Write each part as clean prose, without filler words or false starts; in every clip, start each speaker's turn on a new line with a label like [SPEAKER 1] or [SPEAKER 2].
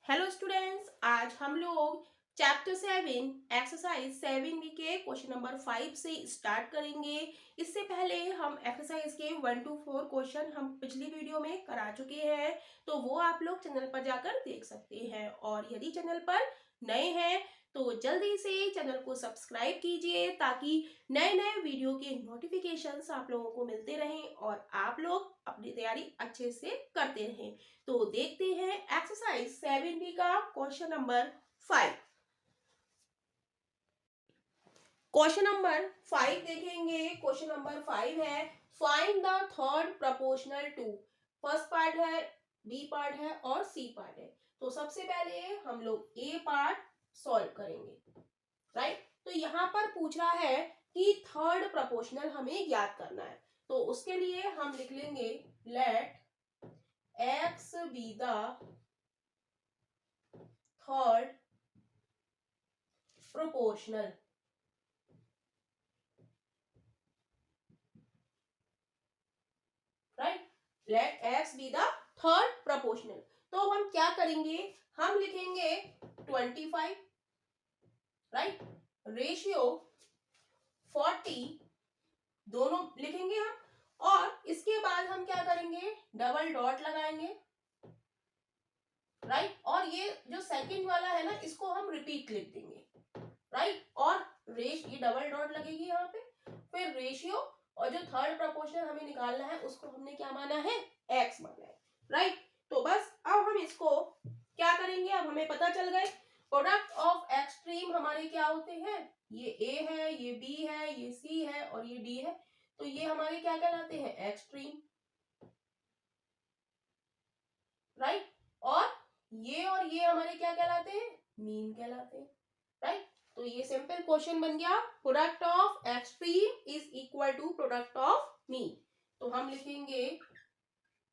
[SPEAKER 1] Hello students, आज हम लोग चैप्टर 7 एक्सरसाइज 7 के क्वेश्चन नंबर 5 से स्टार्ट करेंगे। इससे पहले हम एक्सरसाइज के 1 to 4 क्वेश्चन हम पिछली वीडियो में करा चुके हैं, तो वो आप लोग चैनल पर जाकर देख सकते हैं। और यदि चैनल पर नए हैं तो जल्दी से चैनल को सब्सक्राइब कीजिए ताकि नए नए वीडियो के नोटिफिकेशंस आप लोगों को मिलते रहें और आप लोग अपनी तैयारी अच्छे से करते रहें। तो देखते हैं एक्सरसाइज 7B का क्वेश्चन नंबर 5। क्वेश्चन नंबर 5 देखेंगे। क्वेश्चन नंबर 5 है find the third proportional to. First part है, बी पार्ट है और सी पार्ट है। तो सबसे पहले हम लोग ए पार्ट सॉल्व करेंगे, राइट। तो यहाँ पर पूछ रहा है कि थर्ड प्रपोर्शनल हमें ज्ञात करना है। तो उसके लिए हम लिख लेंगे let x be the third proportional, right? Let x be the third proportional। तो हम क्या करेंगे, हम लिखेंगे 25, राइट, रेशियो 40 दोनों लिखेंगे हम। और इसके बाद हम क्या करेंगे, डबल डॉट लगाएंगे, राइट। और ये जो सेकंड वाला है ना, इसको हम रिपीट लिख देंगे, राइट। और ये डबल डॉट लगेगी यहाँ पे, फिर रेशियो, और जो थर्ड प्रपोर्शनल हमें निकालना है उसको हमने क्या माना है, एक्स माना है, राइट। तो बस अब हम इसको क्या करेंगे, अब हमें पता चल गए प्रोडक्ट ऑफ एक्सट्रीम हमारे क्या होते हैं, ये ए है, ये बी है, ये सी है और ये डी है। तो ये हमारे क्या कहलाते हैं, एक्सट्रीम, राइट। और ये हमारे क्या कहलाते हैं, मीन कहलाते हैं, राइट। तो ये सिंपल क्वेश्चन बन गया, product of extreme is equal to product of mean. तो हम लिखेंगे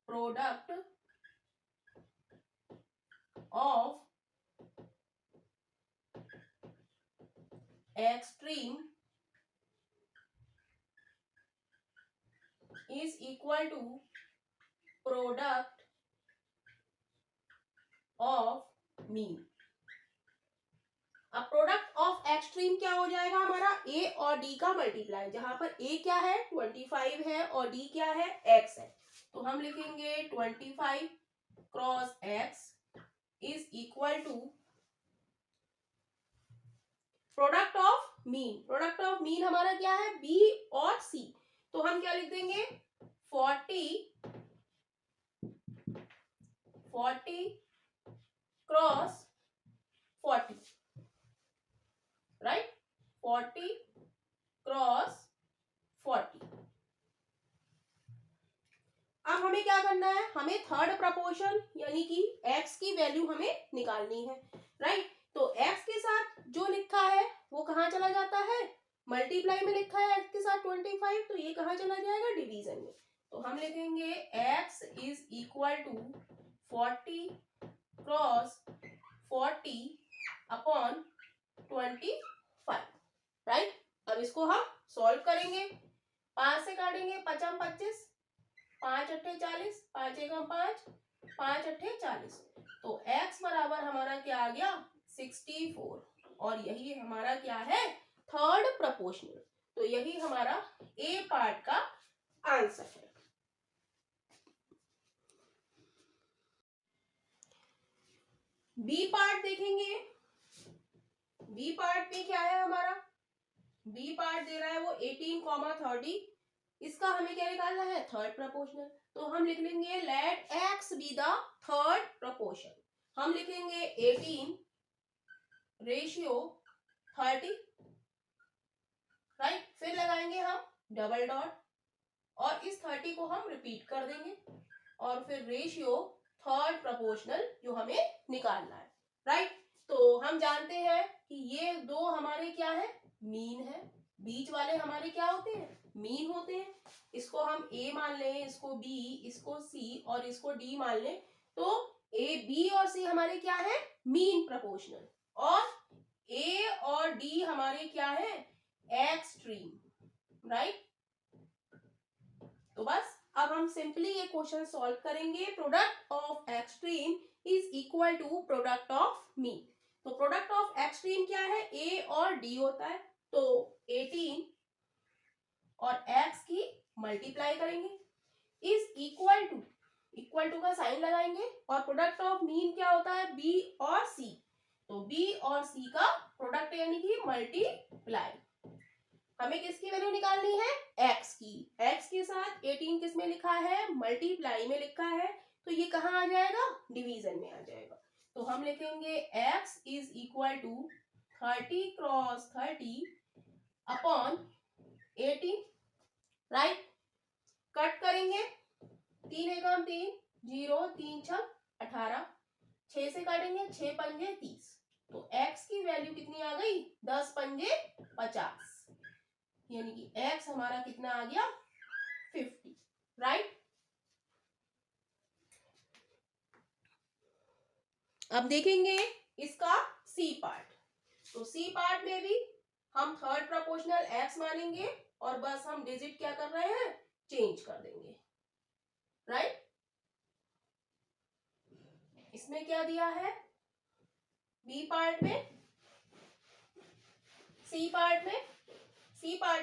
[SPEAKER 1] product of extreme is equal to product of mean. अब प्रोडक्ट ऑफ एक्सट्रीम क्या हो जाएगा हमारा, ए और डी का मल्टीप्लाई, जहां पर ए क्या है 25 है और डी क्या है एक्स है। तो हम लिखेंगे 25 cross x is equal to product of mean. Product of mean हमारा क्या है, बी और सी। तो हम क्या लिख देंगे 40 क्रॉस 40, राइट, 40 क्रॉस 40। अब हमें क्या करना है, हमें थर्ड प्रपोर्शन यानी कि x की वैल्यू हमें निकालनी है, राइट। तो x के साथ जो लिखा है वो कहाँ चला जाता है, मल्टीप्लाई में लिखा है x के साथ 25, तो ये कहाँ चला जाएगा, डिवीजन में। तो हम लिखेंगे x is equal to 40 cross 40 upon 25, right. अब इसको हम सॉल्व करेंगे, 5 से काटेंगे, 5 25, 5 अट्ठे 40, 5 एकम 5, 5 अट्ठे 40। तो x बराबर हमारा क्या आ गया 64, और यही हमारा क्या है, थर्ड प्रपोर्शनल। तो यही हमारा ए पार्ट का आंसर है। बी पार्ट देखेंगे, बी पार्ट में क्या है हमारा, बी पार्ट दे रहा है वो 18, 30। इसका हमें क्या निकालना है, थर्ड प्रपोर्शनल। तो हम लिख लेंगे let x be the third proportion. हम लिखेंगे 18 रेशियो 30, राइट। फिर लगाएंगे हम डबल डॉट, और इस 30 को हम रिपीट कर देंगे, और फिर रेशियो थर्ड प्रपोर्शनल जो हमें निकालना है, राइट। तो हम जानते हैं कि ये दो हमारे क्या है, मीन है। बीच वाले हमारे क्या होते हैं, मीन होते हैं। इसको हम ए मान लें, इसको बी, इसको सी और इसको डी मान लें। तो ए बी और सी हमारे क्या है, मीन प्रपोर्शनल, और ए और डी हमारे क्या है, एक्सट्रीम, राइट। तो बस अब हम सिंपली ये क्वेश्चन सॉल्व करेंगे। Product of extreme is equal to product of mean. तो प्रोडक्ट ऑफ एक्सट्रीम क्या है, ए और डी होता है। तो 18 और x की मल्टीप्लाई करेंगे इज इक्वल टू का साइन लगाएंगे, और प्रोडक्ट ऑफ मीन क्या होता है, b और c। तो b और c का प्रोडक्ट यानी कि मल्टीप्लाई। हमें किसकी वैल्यू निकालनी है, x की। x के साथ 18 किस में लिखा है, मल्टीप्लाई में लिखा है, तो ये कहाँ आ जाएगा, डिवीजन में आ जाएगा। तो हम लिखेंगे x is equal to 30 cross 30 upon 18, right. Cut करेंगे, 3 एकम 3, 0, 3 छक 18, 6 से काटेंगे, 6 पंजे 30। तो x की वैल्यू कितनी आ गई, 10 पंजे 50, यानी कि x हमारा कितना आ गया, 50, राइट। अब देखेंगे इसका सी पार्ट। तो सी पार्ट में भी हम थर्ड प्रोपोर्शनल x मानेंगे और बस हम डिजिट क्या कर रहे हैं, चेंज कर देंगे, राइट। इसमें क्या दिया है, बी पार्ट में, सी पार्ट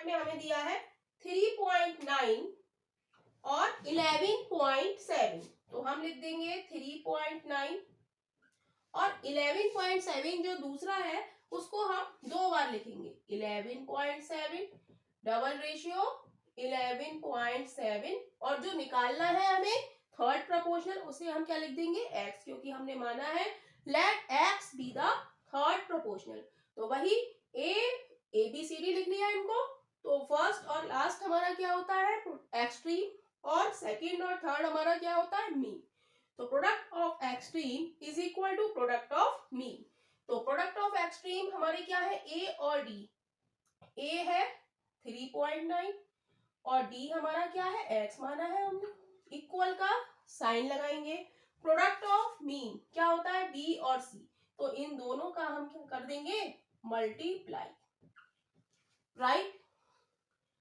[SPEAKER 1] में हमें दिया है 3.9 और 11.7। तो हम लिख देंगे 3.9 और 11.7 जो दूसरा है उसको हम 2 बार लिखेंगे, 11.7 डबल रेशियो 11.7, और जो निकालना है हमें थर्ड प्रोपोर्शनल उसे हम क्या लिख देंगे, x, क्योंकि हमने माना है let x be the third proportional. तो वही ए बी सी डी लिख लिया इनको। तो फर्स्ट और लास्ट हमारा क्या होता है, एक्सट्रीम, और सेकंड और थर्ड हमारा क्या होता है, मीन। तो product of extreme is equal to product of mean. तो प्रोडक्ट ऑफ एक्सट्रीम हमारे क्या है, ए और डी। ए है 3.9 और डी हमारा क्या है, x माना है हमने, इक्वल का साइन लगाएंगे। प्रोडक्ट ऑफ मीन क्या होता है, b और c। तो इन दोनों का हम क्या कर देंगे, मल्टीप्लाई, राइट।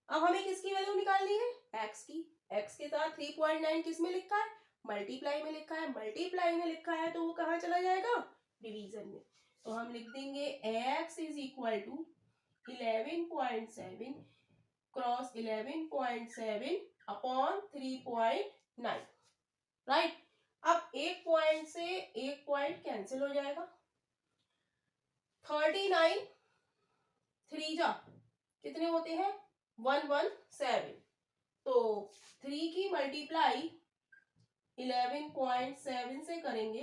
[SPEAKER 1] अब हमें किसकी वैल्यू निकालनी है, x की। x के साथ 3.9 किस में लिखा है, मल्टीप्लाई में लिखा है। मल्टीप्लाई में लिखा है तो वो कहाँ चला जाएगा, डिवीजन में। तो हम लिख देंगे x is equal to 11.7 cross 11.7 upon 3.9, right. अब एक पॉइंट से एक पॉइंट कैंसिल हो जाएगा, 39 3 जा कितने होते हैं, 117। तो 3 की मल्टीप्लाई 11.7 से करेंगे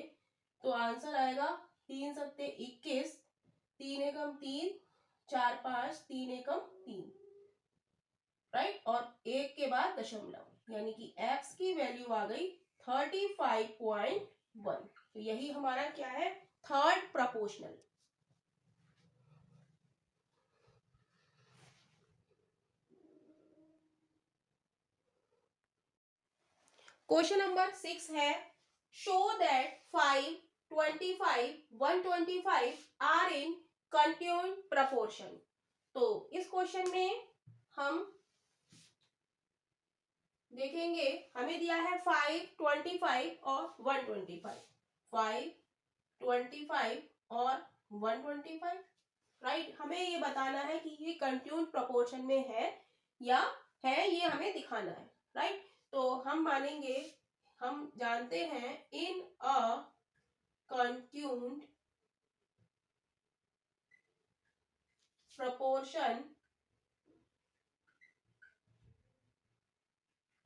[SPEAKER 1] तो आंसर आएगा 3 सत्ते 21, 3 एकम 3, 4 5, 3 एकम 3, राइट। और एक के बाद दशमलव, यानी कि x की वैल्यू आ गई 35.1। तो यही हमारा क्या है, थर्ड प्रोपोर्शनल। क्वेश्चन नंबर 6 है, show that 5, 25, 125 are in continuing proportion. तो इस क्वेश्चन में हम देखेंगे, हमें दिया है 5, 25 और 125, 5, 25 और 125, राइट। हमें ये बताना है कि ये कंटिन्यूइंग प्रोपोर्शन में है या है, ये हमें दिखाना है, राइट। तो हम मानेंगे, हम जानते हैं इन अ कंटिन्यूइंग प्रोपोर्शन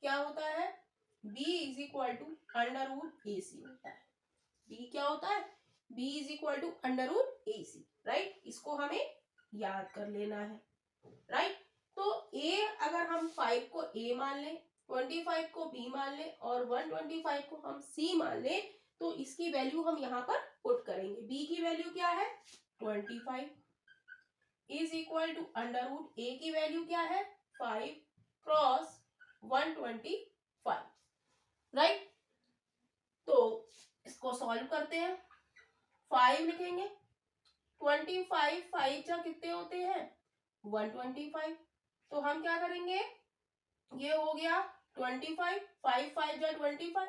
[SPEAKER 1] क्या होता है, b is equal to under root A C होता है। b क्या होता है, b is equal to under root A C, right. इसको हमें याद कर लेना है, राइट। तो a अगर हम 5 को a मान लें, 25 को b मान लें और 125 को हम c मान लें, तो इसकी वैल्यू हम यहाँ पर पुट करेंगे। b की वैल्यू क्या है, 25 is equal to under root a की वैल्यू क्या है, 5 क्रॉस 125, राइट। तो इसको सॉल्व करते हैं, 5 लिखेंगे, 25 5 जा कितने होते हैं, 125। तो हम क्या करेंगे, ये हो गया 25, 5 5 जा 25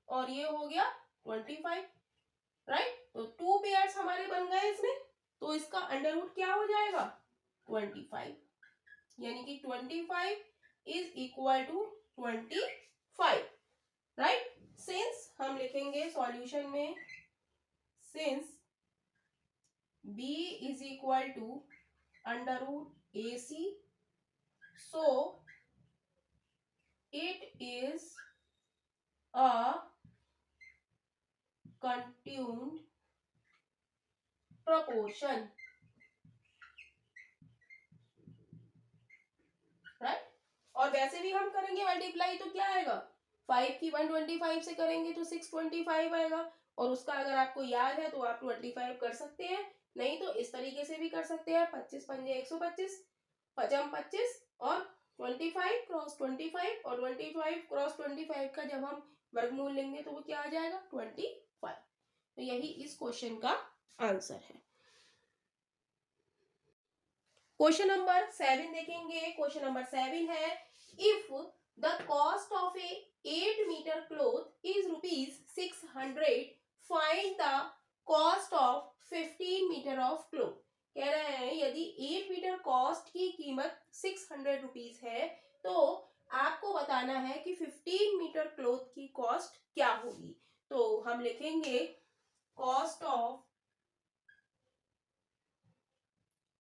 [SPEAKER 1] और ये हो गया 25। तो इसका अंडर रूट क्या हो जाएगा 25, यानी कि 25 is equal to 25, right. Since हम लिखेंगे सॉल्यूशन में, since b is equal to under root AC, so it is a continued proportion, right. और वैसे भी हम करेंगे मल्टीप्लाई तो क्या आएगा, 5 की 125 से करेंगे तो 625 आएगा, और उसका अगर आपको याद है तो आप 25 कर सकते हैं, नहीं तो इस तरीके से भी कर सकते हैं, 25 पंजे 125, पचम 25 और 25 क्रॉस 25 और 25 क्रॉस 25 का जब हम वर्गमूल लेंगे तो वो क्या आ जाएगा 25। तो यही इस क्वेश्चन का आंसर है। क्वेश्चन नंबर 7 देखेंगे। क्वेश्चन नंबर 7 है, if the cost of a 8 metre cloth is ₹600, find the cost of 15 metre of cloth. कह रहे हैं यदि 8 मीटर कॉस्ट की कीमत 600 रुपीज है तो आपको बताना है कि 15 मीटर क्लोथ की कॉस्ट क्या होगी। तो हम लिखेंगे cost of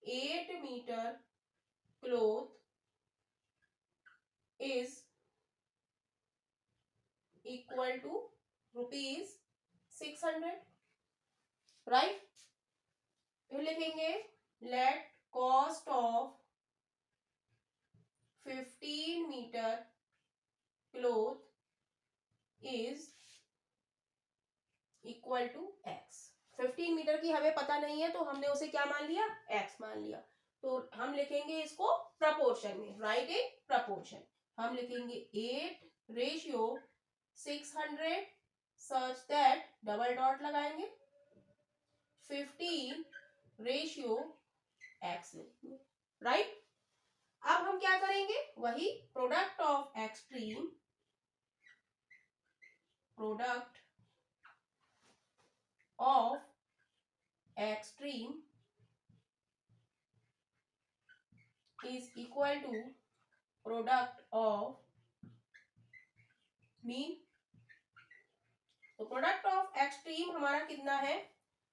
[SPEAKER 1] 8 metre cloth is equal to ₹600, right. फिर लिखेंगे let cost of 15 metre cloth is equal to x। 15 metre की हमें पता नहीं है तो हमने उसे क्या मान लिया, x मान लिया। तो हम लिखेंगे इसको प्रपोर्शन में, राइट इन प्रपोर्शन। हम लिखेंगे 8/600 सच दैट डबल डॉट लगाएंगे 15/x लिखेंगे, राइट। अब हम क्या करेंगे, वही product of extreme, product of extreme is equal to product of mean. तो प्रोडक्ट ऑफ एक्सट्रीम हमारा कितना है,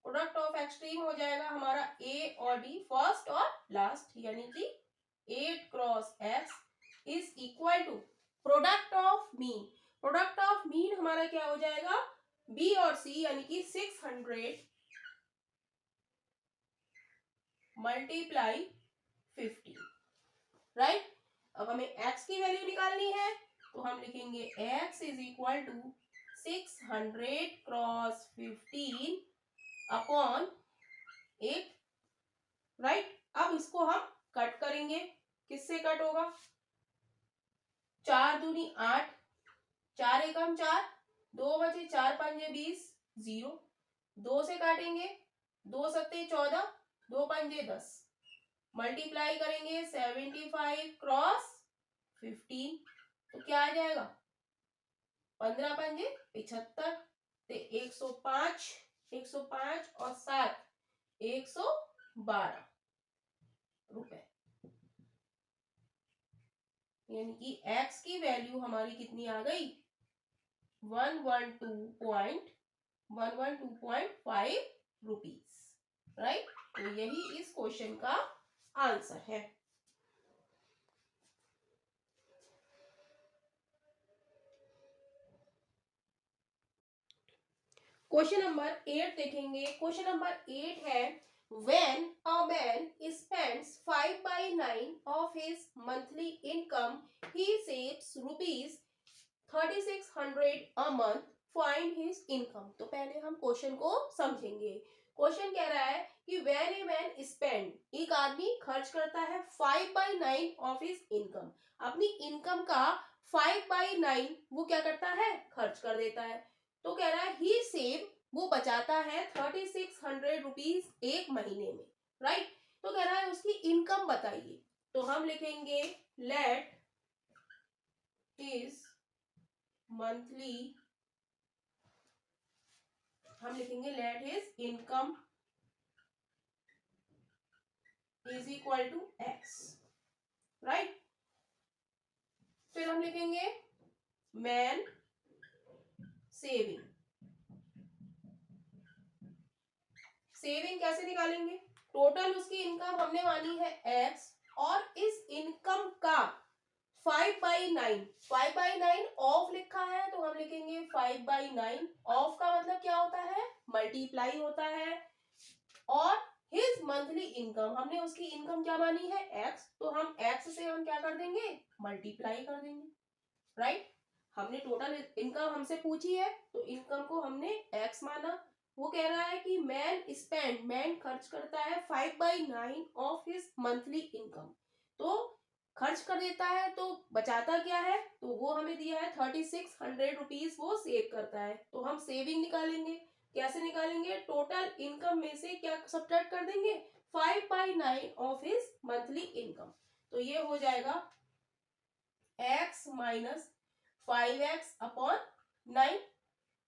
[SPEAKER 1] प्रोडक्ट ऑफ एक्सट्रीम हो जाएगा हमारा A और B फर्स्ट और लास्ट, यानी कि 8 cross x is equal to product of mean. Product of mean हमारा क्या हो जाएगा B और C, यानी कि 600 मल्टीप्लाई 50, राइट। अब हमें x की वैल्यू निकालनी है तो हम लिखेंगे x is equal to 600 cross 15 upon 8, right. अब इसको हम कट करेंगे, किससे कट होगा, 4 दूनी 8, 4 एकम 4, 2 बचे 4 पंजे 20, 0, 2 से काटेंगे, 2 सत्ते 14, 2 पंजे 10, मल्टीप्लाई करेंगे 75 क्रॉस 15 तो क्या आ जाएगा 15 पंजे 75, तो 105, 105 और 7 112 रुपए, यानी कि x की वैल्यू हमारी कितनी आ गई 112.5 रुपीज, राइट। तो यही इस क्वेश्चन का आंसर है। क्वेश्चन नंबर 8 देखेंगे। क्वेश्चन नंबर 8 है, when a man spends 5/9 of his monthly income, he saves ₹3600 a month, find his income। तो पहले हम क्वेश्चन को समझेंगे। क्वेश्चन कह रहा है कि when a man spend, एक आदमी खर्च करता है 5/9 of his income, अपनी इनकम का 5/9 वो क्या करता है, खर्च कर देता है। तो कह रहा है ही सेव, वो बचाता है 3600 रुपीज एक महीने में, राइट। तो कह रहा है उसकी इनकम बताइए। तो हम लिखेंगे लेट हिज मंथली, हम लिखेंगे let his income is equal to x, right. फिर हम लिखेंगे मैन सेविंग। सेविंग कैसे निकालेंगे? टोटल उसकी इनकम हमने मानी है एक्स, और इस इनकम का 5/9, 5/9 ऑफ लिखा है तो हम लिखेंगे 5/9। ऑफ का मतलब क्या होता है? मल्टीप्लाई होता है। और हिज मंथली इनकम, हमने उसकी इनकम क्या मानी है? एक्स, तो हम एक्स से हम क्या कर देंगे? मल्टीप्लाई कर देंगे, राइट। हमने टोटल इनकम हमसे पूछी है तो इनकम को हमने एक्स माना। वो कह रहा है कि मैन स्पेंड, मैन खर्च करता है 5/9 ऑफ हिज मंथली इनकम। तो खर्च कर देता है तो बचाता क्या है? तो वो हमें दिया है 3600 रुपीज वो सेव करता है। तो हम सेविंग निकालेंगे। कैसे निकालेंगे? टोटल इनकम में से क्या सब्ट्रैक्ट कर देंगे? 5/9 ऑफ हिज मंथली इनकम। तो ये हो जाएगा x minus 5x upon 9।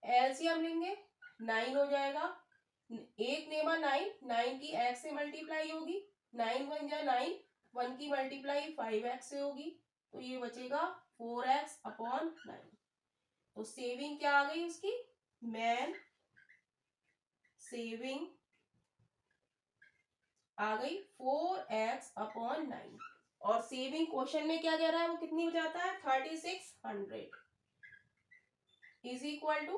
[SPEAKER 1] LCM लेंगे, 9 हो जाएगा। एक नेमा 9, 9 की x से मल्टीप्लाई होगी, 9 बन जा 9, 1 की मल्टीप्लाई 5x से होगी, तो ये बचेगा 4x अपॉन 9। तो सेविंग क्या आ गई उसकी? मैन सेविंग आ गई 4x अपॉन 9। और सेविंग क्वेश्चन में क्या कह रहा है? वो कितनी हो जाता है? 3600 is equal to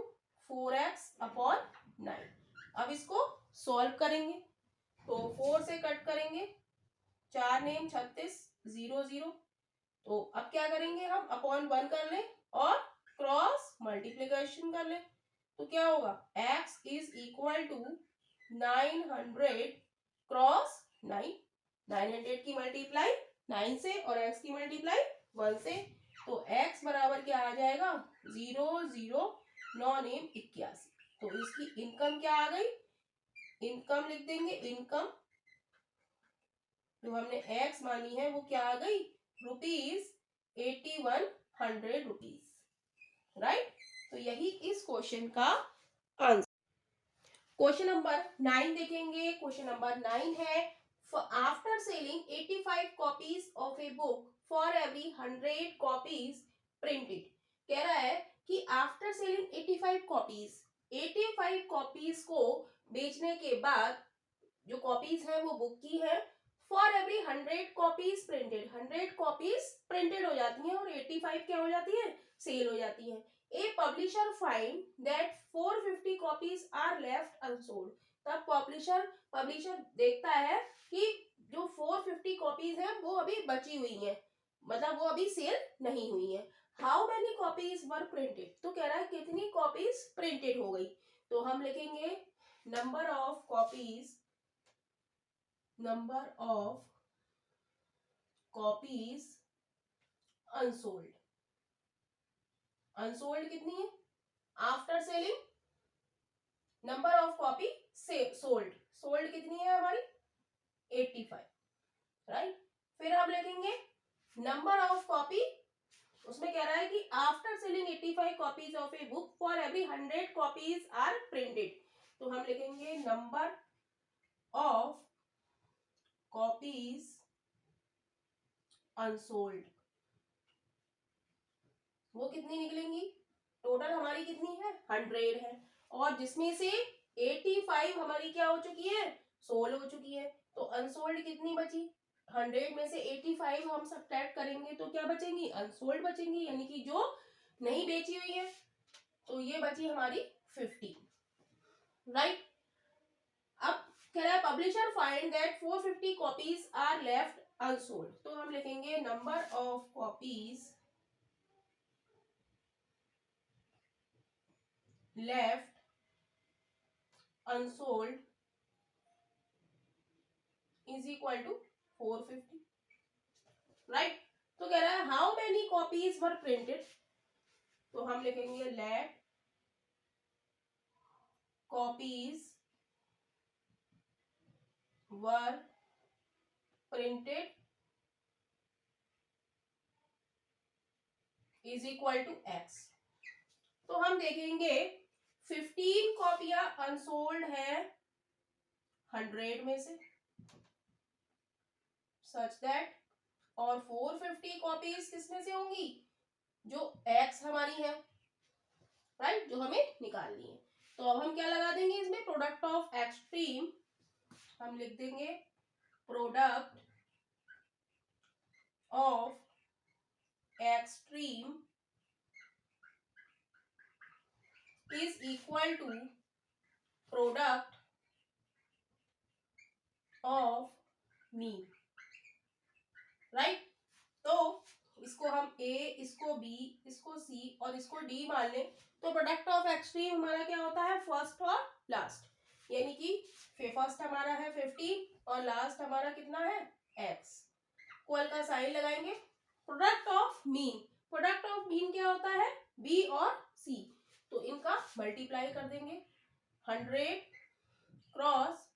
[SPEAKER 1] 4x upon 9। अब इसको सॉल्व करेंगे तो 4 से कट करेंगे, 4 नेम 36, 0 0। तो अब क्या करेंगे? हम अपॉन 1 कर ले और क्रॉस मल्टीप्लीकेशन कर ले, तो क्या होगा? x is equal to 900 cross 9। 900 की मल्टीप्लाई 9 से और x की मल्टीप्लाई 1 से, तो x बराबर क्या आ जाएगा? 0 0, 9 नेम 81। तो इसकी इनकम क्या आ गई? इनकम लिख देंगे, इनकम जो हमने x मानी है वो क्या आ गई? ₹8100 रुपीज, राइट। तो यही इस क्वेश्चन का आंसर। क्वेश्चन नंबर 9 देखेंगे। क्वेश्चन नंबर 9 है, after selling 85 copies of a book for every 100 copies printed. कह रहा है कि आफ्टर सेलिंग 85 कॉपीज, 85 कॉपीज को बेचने के बाद जो कॉपीज है वो बुक की है, for every 100 copies printed, 100 copies printed हो जाती हैं और 85 क्या हो जाती है? सेल हो जाती है। A publisher find that 450 copies are left unsold. तब पब्लिशर देखता है कि जो 450 कॉपीज हैं वो अभी बची हुई हैं, मतलब वो अभी सेल नहीं हुई है। How many copies were printed, तो कह रहा है कितनी कॉपीज प्रिंटेड हो गई। तो हम लिखेंगे number of copies, number of copies unsold. Unsold कितनी है? After selling number of copy से सोल्ड, सोल्ड कितनी है हमारी? 85, राइट। फिर हम लिखेंगे नंबर ऑफ कॉपी, उसमें कह रहा है कि after selling 85 copies of a book for every 100 copies are printed. तो हम लिखेंगे नंबर ऑफ कॉपीज अनसोल्ड। वो कितनी निकलेंगी? टोटल हमारी कितनी है? 100 है, और जिसमें से 85 हमारी क्या हो चुकी है? सोल्ड हो चुकी है। तो अनसोल्ड कितनी बची? 100 में से 85 हम सब्ट्रैक्ट करेंगे तो क्या बचेंगी? अनसोल्ड बचेंगी, यानी कि जो नहीं बेची हुई है। तो ये बची हमारी 50, राइट। अब कह रहा है publisher find that 450 copies are left unsold. तो हम लिखेंगे number of copies left unsold is equal to 450, right. तो कह रहा है how many copies were printed, तो हम लिखेंगे let copies were printed is equal to x. तो हम देखेंगे 15 कॉपियां अनसोल्ड है 100 में से, सच दैट, और 450 कॉपीज किसमें से होंगी, जो x हमारी है, राइट, जो हमें निकालनी है। तो अब हम क्या लगा देंगे इसमें, प्रोडक्ट ऑफ एक्सट्रीम, हम लिख देंगे product of extreme is equal to product of mean, right. तो इसको हम a, इसको b, इसको c और इसको d मान लें, तो प्रोडक्ट ऑफ एक्सट्रीम हमारा क्या होता है, फर्स्ट और लास्ट, यानी कि फर्स्ट हमारा है 50 और लास्ट हमारा कितना है x, इक्वल का साइन लगाएंगे। Product of mean, product of mean क्या होता है, b और c, तो इनका मल्टीप्लाई कर देंगे, 100 क्रॉस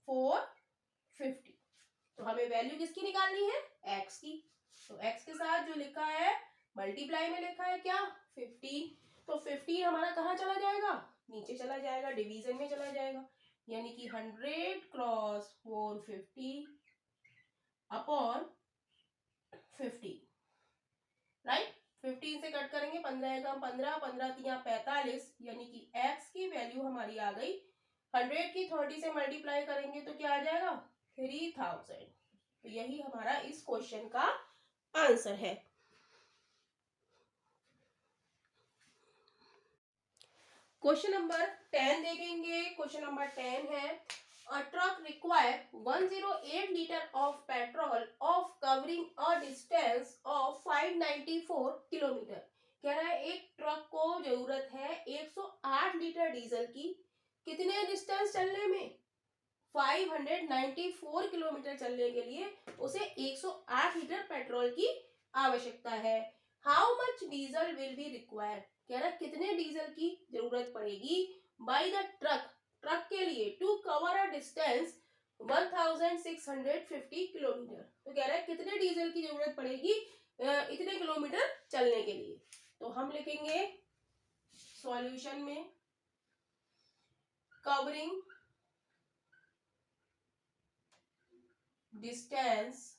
[SPEAKER 1] 450, तो हमें वैल्यू किसकी निकालनी है, x की। तो x के साथ जो लिखा है मल्टीप्लाई में लिखा है क्या, 15, तो 15 हमारा कहाँ चला जाएगा, नीचे चला जाएगा, डिवीजन में चला जाएगा, यानी कि 100 क्रॉस 450 अपॉन 50, राइट। 15 से कट करेंगे, 15 कम 15, 15 तिया 45, यानी कि x की वैल्यू हमारी आ गई, 100 की 30 से मल्टीप्लाई करेंगे तो क्या आ जाएगा, 3000। तो यही हमारा इस क्वेश्चन का आंसर है। क्वेश्चन नंबर 10 देखेंगे। क्वेश्चन नंबर 10 है, a truck require 108 liter of petrol of covering a distance of 594 kilometre. कह रहा है एक ट्रक को जरूरत है 108 लीटर डीजल की, कितने डिस्टेंस चलने में, 594 किलोमीटर चलने के लिए उसे 108 लीटर पेट्रोल की आवश्यकता है। How much diesel will be required, कह रहा है कितने डीजल की जरूरत पड़ेगी बाय द ट्रक, ट्रक के लिए, to cover a distance 1650 kilometre. तो कह रहा है कितने डीजल की जरूरत पड़ेगी इतने किलोमीटर चलने के लिए। तो हम लिखेंगे सॉल्यूशन में, कवरिंग डिस्टेंस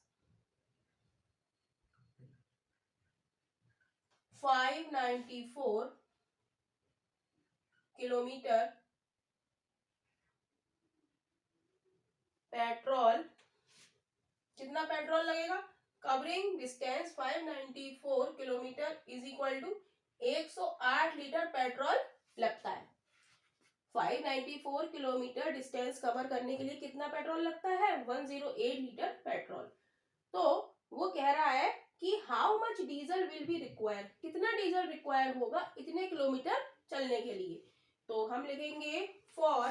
[SPEAKER 1] 594 किलोमीटर, पेट्रोल, कितना पेट्रोल लगेगा, covering distance 594 kilometre is equal to 108 litre petrol लगता है। 594 किलोमीटर डिस्टेंस कवर करने के लिए कितना पेट्रोल लगता है, 108 लीटर पेट्रोल। तो वो कह रहा है कि how much diesel will be required, कितना डीजल रिक्वायर होगा इतने किलोमीटर चलने के लिए। तो हम लिखेंगे for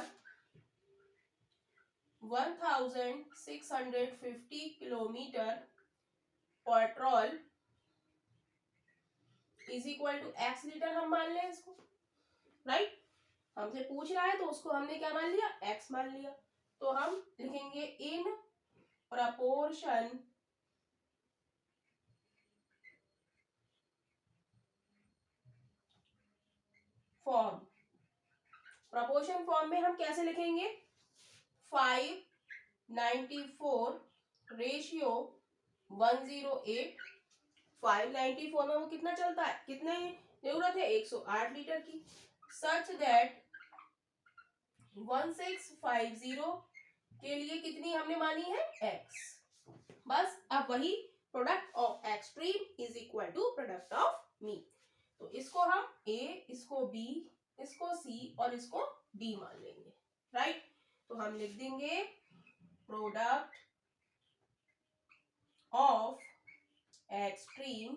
[SPEAKER 1] 1650 kilometre petrol is equal to x litre, हम मान लें इसको, राइट। हमसे पूछ रहा है तो उसको हमने क्या मान लिया, x मान लिया। तो हम लिखेंगे in proportion form, proportion form में हम कैसे लिखेंगे, 594 रेशियो 108, 594 में वो कितना चलता है, कितने जरूरत है, 108 लीटर की, सच दैट 1650 के लिए कितनी हमने मानी है, x। बस अब वही product of extreme is equal to product of mean. तो इसको हम a, इसको b, इसको c और इसको d मान लेंगे, राइट। तो हम लिख देंगे product of extreme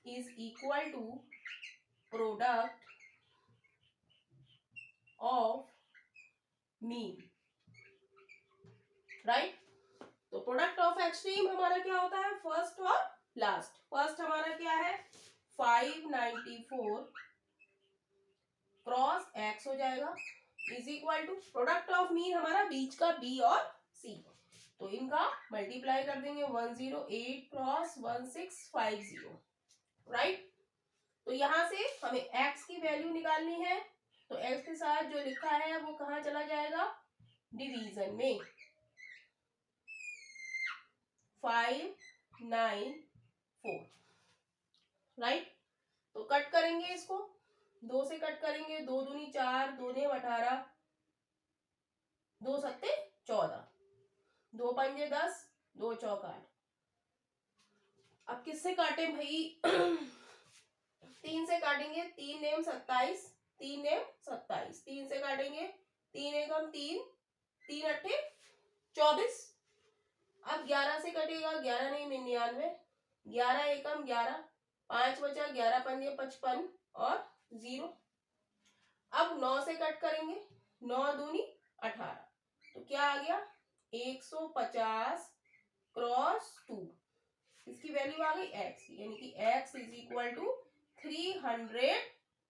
[SPEAKER 1] is equal to product of mean, right. तो प्रोडक्ट ऑफ एक्सट्रीम हमारा क्या होता है, फर्स्ट और लास्ट। फर्स्ट हमारा क्या है, 594 क्रॉस x हो जाएगा is equal to product of mean हमारा बीच का b और c, तो इनका मल्टीप्लाई कर देंगे 108 क्रॉस 1650, राइट। तो यहां से हमें x की वैल्यू निकालनी है, तो x के साथ जो लिखा है वो कहाँ चला जाएगा, डिवीजन में, 594, राइट। तो कट करेंगे इसको, 2 से कट करेंगे, 2 दूनी 4, 2 नेम 18, 2 सत्ते 14, 2 पंजे 10, 2 चौक 8। अब किससे काटे भाई? 3 से काटेंगे, 3 नेम 27, 3 नेम 27, 3 से काटेंगे, 3 एकम 3, 3 अट्ठे 24। अब 11 से कटेगा, 11 नहीं 99, 11 एकम 11, 5 बचा, 11 पंजे 55 और 0। अब 9 से कट करेंगे, 9 दूनी 18, तो क्या आ गया? 150 क्रॉस 2, इसकी वैल्यू आ गई x की, यानी कि x is equal to 300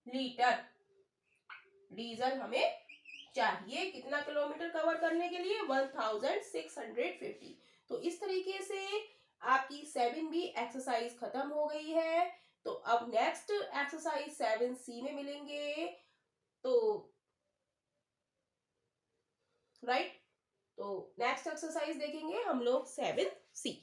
[SPEAKER 1] litre diesel हमें चाहिए। कितना किलोमीटर कवर करने के लिए? 1650। तो इस तरीके से आपकी 7B एक्सरसाइज खत्म हो गई है। तो अब नेक्स्ट एक्सरसाइज 7C में मिलेंगे। तो राइट, तो नेक्स्ट एक्सरसाइज देखेंगे हम लोग 7C।